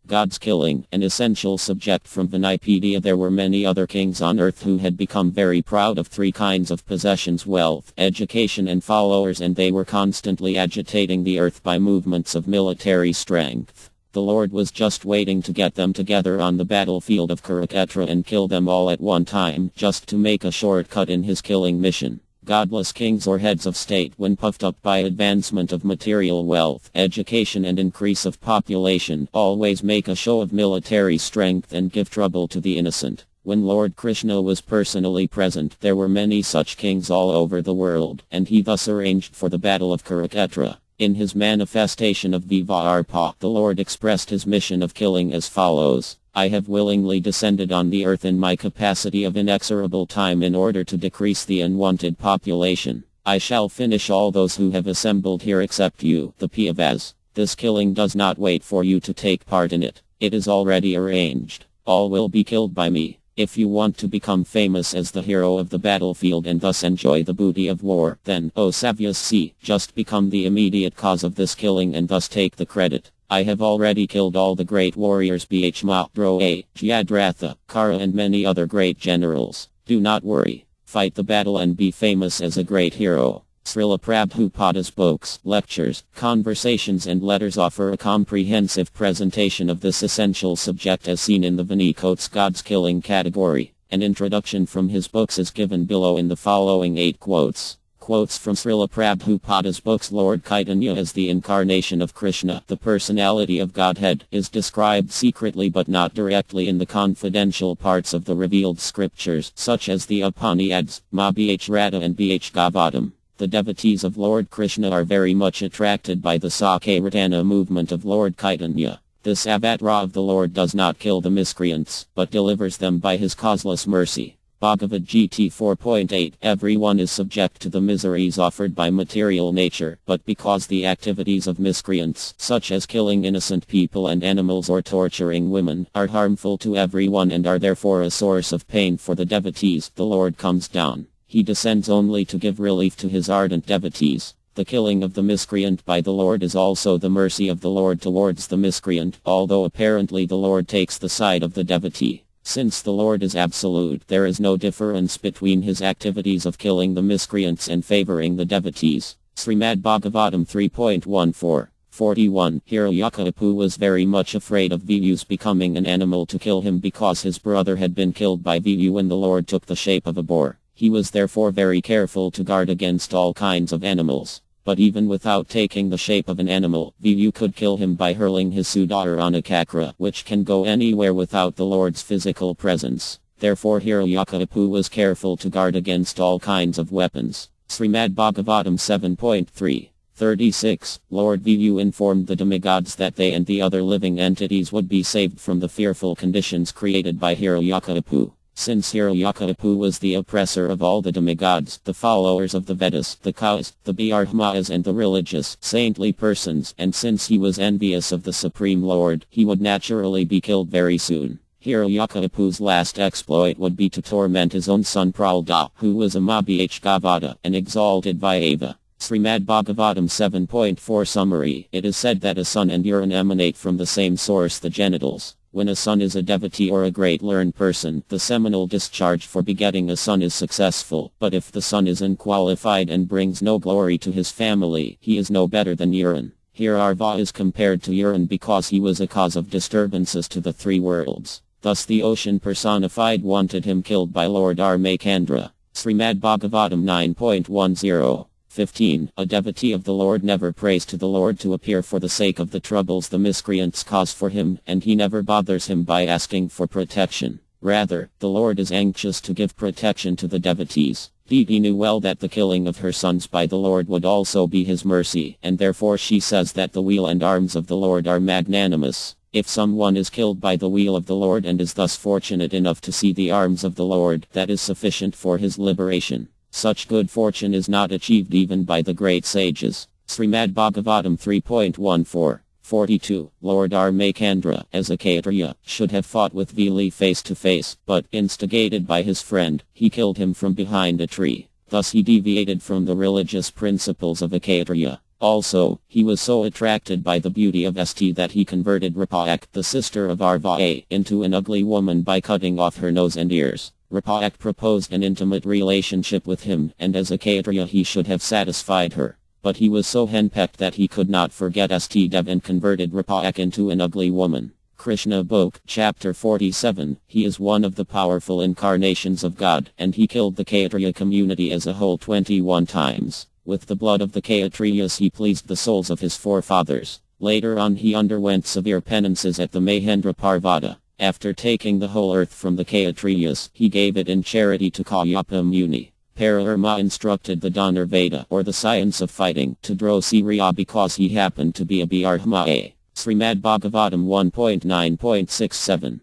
God's killing, an essential subject from Vinipedia. There were many other kings on earth who had become very proud of three kinds of possessions: wealth, education and followers, and they were constantly agitating the earth by movements of military strength. The Lord was just waiting to get them together on the battlefield of Kurukshetra and kill them all at one time, just to make a shortcut in his killing mission. Godless kings or heads of state, when puffed up by advancement of material wealth, education and increase of population, always make a show of military strength and give trouble to the innocent. When Lord Krishna was personally present, there were many such kings all over the world, and he thus arranged for the battle of Kurukshetra. In his manifestation of Vivarpa, the Lord expressed his mission of killing as follows: I have willingly descended on the earth in my capacity of inexorable time in order to decrease the unwanted population. I shall finish all those who have assembled here except you, the Pandavas. This killing does not wait for you to take part in it. It is already arranged. All will be killed by me. If you want to become famous as the hero of the battlefield and thus enjoy the booty of war, then, O Savyasi, just become the immediate cause of this killing and thus take the credit. I have already killed all the great warriors Bhishma, Droa, Jayadratha, Kara and many other great generals. Do not worry. Fight the battle and be famous as a great hero. Srila Prabhupada's books, lectures, conversations and letters offer a comprehensive presentation of this essential subject as seen in the Vinikotes God's Killing category. An introduction from his books is given below in the following 8 quotes. Quotes from Srila Prabhupada's books. Lord Chaitanya as the incarnation of Krishna, the personality of Godhead, is described secretly but not directly in the confidential parts of the revealed scriptures, such as the Upanishads, Mahabharata and Bhagavatam. The devotees of Lord Krishna are very much attracted by the Sankirtana movement of Lord Chaitanya. This avatar of the Lord does not kill the miscreants, but delivers them by his causeless mercy. Bhagavad Gita 4.8 Everyone is subject to the miseries offered by material nature, but because the activities of miscreants, such as killing innocent people and animals or torturing women, are harmful to everyone and are therefore a source of pain for the devotees, the Lord comes down. He descends only to give relief to his ardent devotees. The killing of the miscreant by the Lord is also the mercy of the Lord towards the miscreant, although apparently the Lord takes the side of the devotee. Since the Lord is absolute, there is no difference between his activities of killing the miscreants and favoring the devotees. Srimad Bhagavatam 3.14. 41. Hiranyakashipu was very much afraid of Vyu's becoming an animal to kill him because his brother had been killed by Vyu when the Lord took the shape of a boar. He was therefore very careful to guard against all kinds of animals. But even without taking the shape of an animal, Vyu could kill him by hurling his Sudaranakakra, which can go anywhere without the Lord's physical presence. Therefore Hiranyakashipu was careful to guard against all kinds of weapons. Srimad Bhagavatam 7.3. 36. Lord Vyu informed the demigods that they and the other living entities would be saved from the fearful conditions created by Hiranyakashipu. Since Hiranyakashipu was the oppressor of all the demigods, the followers of the Vedas, the Kaus, the Brahmas and the religious, saintly persons, and since he was envious of the Supreme Lord, he would naturally be killed very soon. Hiranyakashipu's last exploit would be to torment his own son Prahlada, who was a Mahabhagavata, an exalted Vaishya. Srimad Bhagavatam 7.4 Summary. It is said that a sun and urine emanate from the same source, the genitals. When a son is a devotee or a great learned person, the seminal discharge for begetting a son is successful, but if the son is unqualified and brings no glory to his family, he is no better than urine. Here Arva is compared to urine because he was a cause of disturbances to the three worlds. Thus the ocean personified wanted him killed by Lord Armakandra. Srimad Bhagavatam 9.10. 15. A devotee of the Lord never prays to the Lord to appear for the sake of the troubles the miscreants cause for him, and he never bothers him by asking for protection. Rather, the Lord is anxious to give protection to the devotees. Diti knew well that the killing of her sons by the Lord would also be his mercy, and therefore she says that the wheel and arms of the Lord are magnanimous. If someone is killed by the wheel of the Lord and is thus fortunate enough to see the arms of the Lord, that is sufficient for his liberation. Such good fortune is not achieved even by the great sages. Srimad Bhagavatam 3.14. 42. Lord Armakandra, as a Kshatriya, should have fought with Vili face to face, but, instigated by his friend, he killed him from behind a tree. Thus he deviated from the religious principles of a Kshatriya. Also, he was so attracted by the beauty of St that he converted Rapaak, the sister of Arvae, into an ugly woman by cutting off her nose and ears. Rapaak proposed an intimate relationship with him, and as a Kshatriya he should have satisfied her. But he was so henpecked that he could not forget St Dev and converted Rapaak into an ugly woman. Krishna Book, Chapter 47, he is one of the powerful incarnations of God, and he killed the Kshatriya community as a whole 21 times. With the blood of the Kshatriyas he pleased the souls of his forefathers. Later on he underwent severe penances at the Mahendra Parvata. After taking the whole earth from the Kshatriyas, he gave it in charity to Kayyapa Muni. Pararma instructed the Dhanurveda, or the science of fighting, to Drosiriya because he happened to be a Brahmana. Srimad Bhagavatam 1.9.67